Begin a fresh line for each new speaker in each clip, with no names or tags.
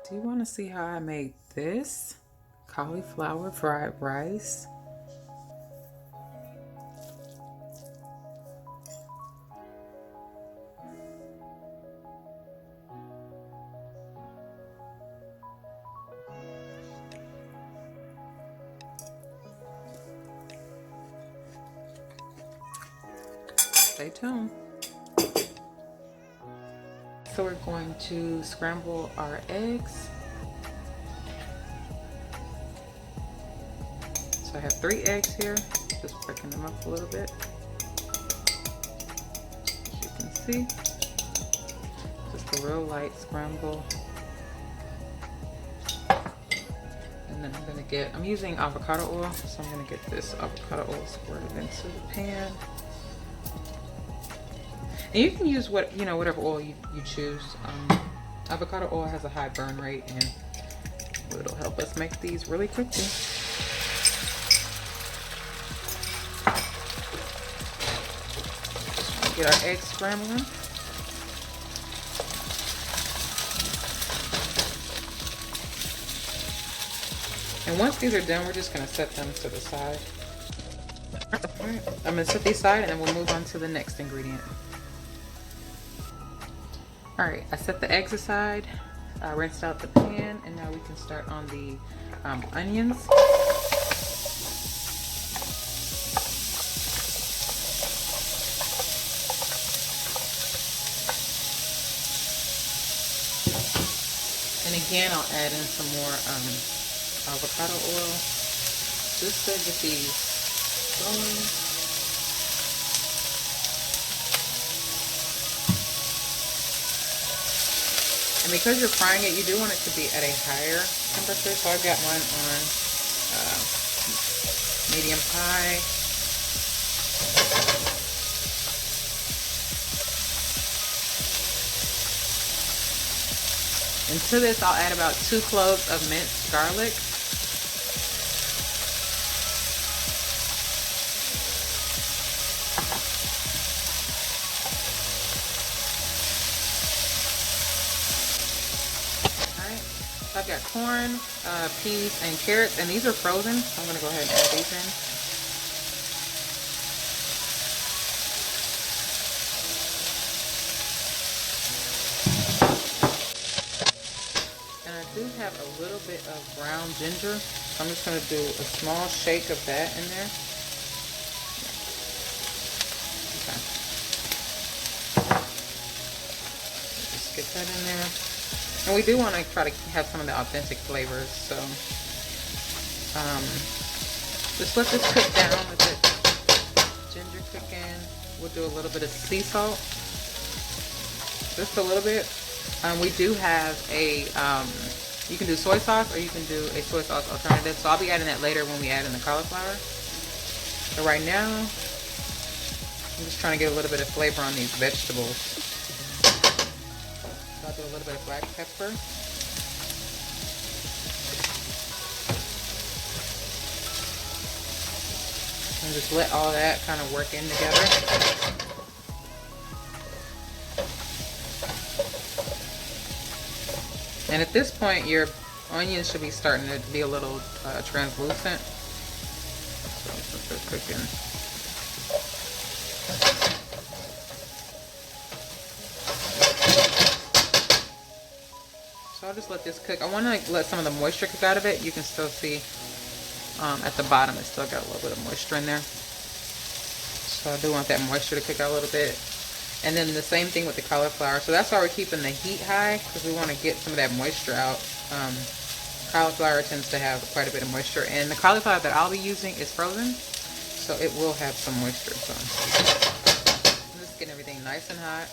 Do you want to see how I made this? Cauliflower fried rice. Stay tuned. So we're going to scramble our eggs. So I have 3 eggs here, just breaking them up a little bit. As you can see, just a real light scramble. And then I'm using avocado oil, so I'm gonna get this avocado oil squirted into the pan. And you can use whatever oil you choose. Avocado oil has a high burn rate and it'll help us make these really quickly. Get our eggs scrambling. And once these are done, we're just gonna set them to the side. All right, I'm gonna set these aside and then we'll move on to the next ingredient. All right, I set the eggs aside, rinsed out the pan, and now we can start on the onions. And again, I'll add in some more avocado oil just to get these going. And because you're frying it, you do want it to be at a higher temperature. So I've got mine on medium high. And to this, I'll add about 2 cloves of minced garlic. I've got corn, peas, and carrots, and these are frozen, so I'm going to go ahead and add these in. And I do have a little bit of brown ginger, so I'm just going to do a small shake of that in there. Okay. Just get that in there. And we do want to try to have some of the authentic flavors, so just let this cook down, let the ginger cook in. We'll do a little bit of sea salt, just a little bit. We do have a, you can do soy sauce or you can do a soy sauce alternative, so I'll be adding that later when we add in the cauliflower. So right now, I'm just trying to get a little bit of flavor on these vegetables. I'll do a little bit of black pepper. And just let all that kind of work in together. And at this point, your onions should be starting to be a little translucent. So since they're cooking. So I'll just let this cook. I want to let some of the moisture cook out of it. You can still see at the bottom it's still got a little bit of moisture in there. So I do want that moisture to cook out a little bit. And then the same thing with the cauliflower. So that's why we're keeping the heat high, because we want to get some of that moisture out. Cauliflower tends to have quite a bit of moisture. And the cauliflower that I'll be using is frozen, so it will have some moisture. So I'm just getting everything nice and hot.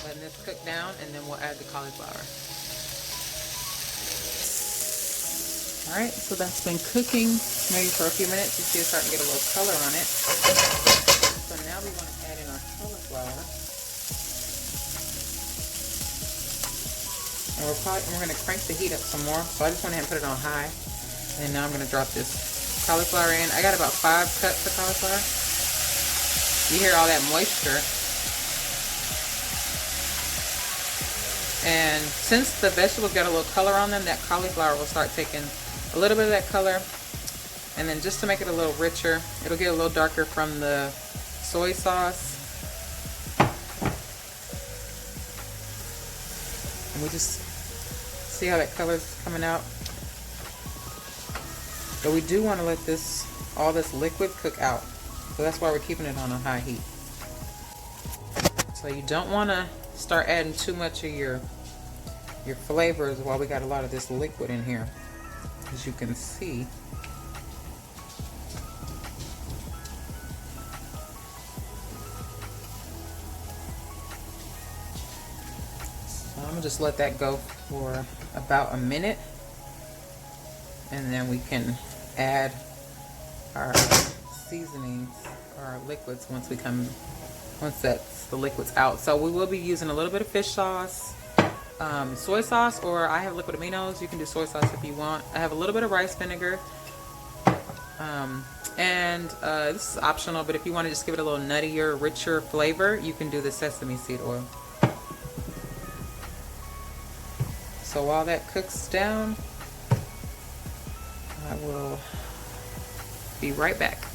Letting this cook down, and then we'll add the cauliflower. Alright, so that's been cooking maybe for a few minutes. You see it's starting to get a little color on it. So now we want to add in our cauliflower. And we're going to crank the heat up some more. So I just went ahead and put it on high. And now I'm going to drop this cauliflower in. I got about 5 cups of cauliflower. You hear all that moisture. And since the vegetables got a little color on them, that cauliflower will start taking a little bit of that color. And then just to make it a little richer, it'll get a little darker from the soy sauce. And we just see how that color's coming out. But we do want to let all this liquid cook out. So that's why we're keeping it on a high heat. So you don't want to start adding too much of your flavors while we got a lot of this liquid in here, as you can see. So I'm gonna just let that go for about a minute, and then we can add our seasonings, our liquids once the liquid's out. So we will be using a little bit of fish sauce, soy sauce, or I have liquid aminos. You can do soy sauce if you want. I have a little bit of rice vinegar, and this is optional, but if you want to just give it a little nuttier, richer flavor, you can do the sesame seed oil. So while that cooks down, I will be right back.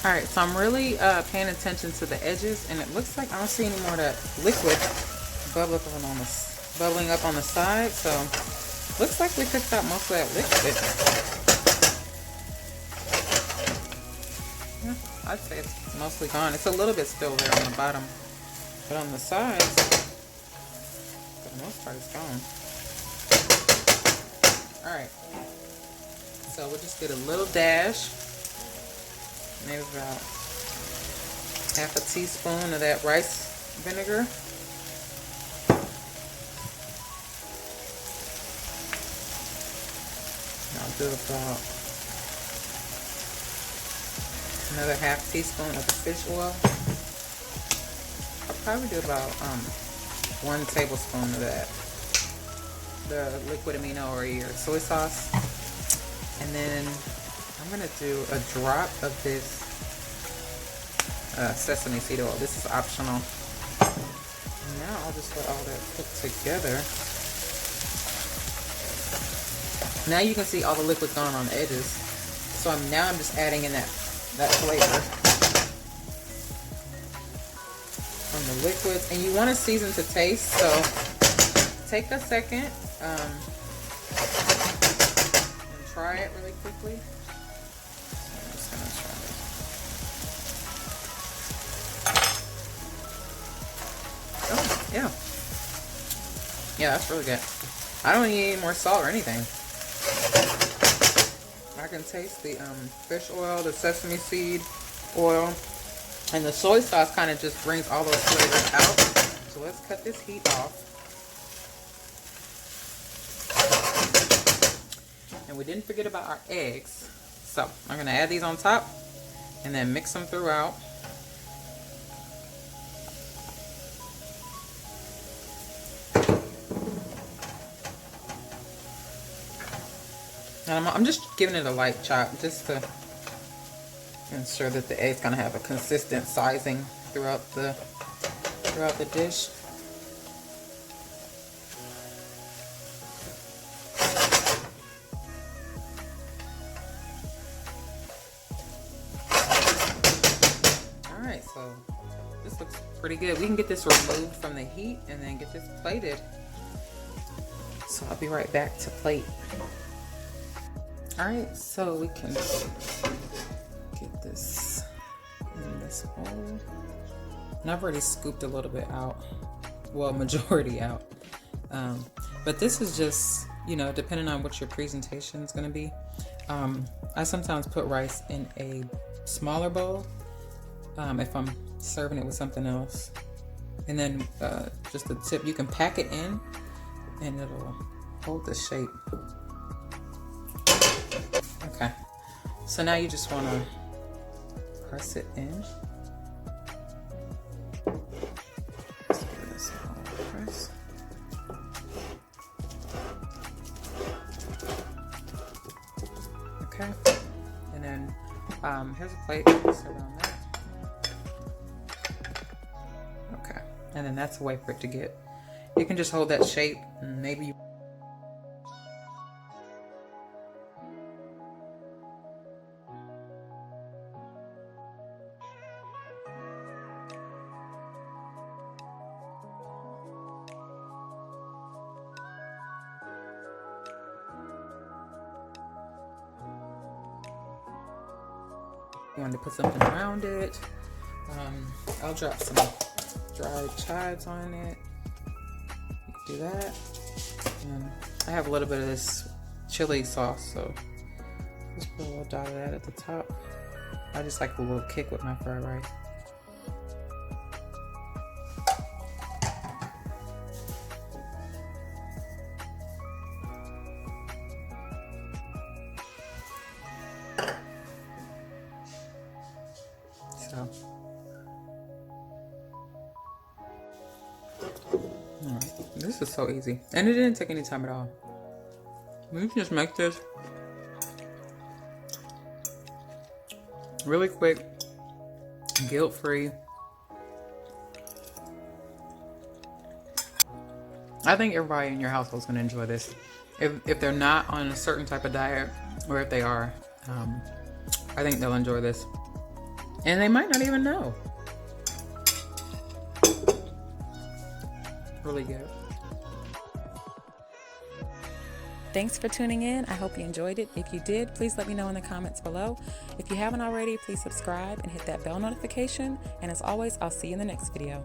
Alright, so I'm really paying attention to the edges, and it looks like I don't see any more of that liquid bubbling up on the side, so looks like we cooked out most of that liquid. Yeah, I'd say it's mostly gone. It's a little bit still there on the bottom, but on the sides, for the most part, it's gone. Alright, so we'll just get a little dash, maybe about half a teaspoon of that rice vinegar. I'll do about another half teaspoon of the fish oil. I'll probably do about 1 tablespoon of that, the liquid amino or your soy sauce. And then I'm gonna do a drop of this sesame seed oil. This is optional. And now I'll just let all that cook together. Now you can see all the liquid gone on the edges. So I'm just adding in that flavor from the liquids. And you want to season to taste, so take a second and try it really quickly. I'm just gonna try it. Oh, yeah. Yeah, that's really good. I don't need any more salt or anything. I can taste the fish oil, the sesame seed oil, and the soy sauce kind of just brings all those flavors out. So let's cut this heat off. And we didn't forget about our eggs. So I'm going to add these on top and then mix them throughout. And I'm just giving it a light chop just to ensure that the egg's gonna have a consistent sizing throughout the dish. Alright, so this looks pretty good. We can get this removed from the heat and then get this plated. So I'll be right back to plate. Alright, so we can get this in this bowl. And I've already scooped a little bit out. Well, majority out. But this is just, you know, depending on what your presentation is going to be. I sometimes put rice in a smaller bowl if I'm serving it with something else. And then just a tip, you can pack it in and it'll hold the shape. Okay, so now you just want to press it in. Let's give it a small press. Okay, and then here's a plate just around that. Okay, and then that's a way for it to get You can just hold that shape and maybe you wanted to put something around it. I'll drop some dried chives on it. You can do that. And I have a little bit of this chili sauce, so just put a little dot of that at the top. I just like a little kick with my fried rice. So, alright, this is so easy, and it didn't take any time at all. You can just make this really quick, guilt-free. I think everybody in your household is going to enjoy this. If they're not on a certain type of diet, or if they are, I think they'll enjoy this. And they might not even know. Really good.
Thanks for tuning in. I hope you enjoyed it. If you did, please let me know in the comments below. If you haven't already, please subscribe and hit that bell notification. And as always, I'll see you in the next video.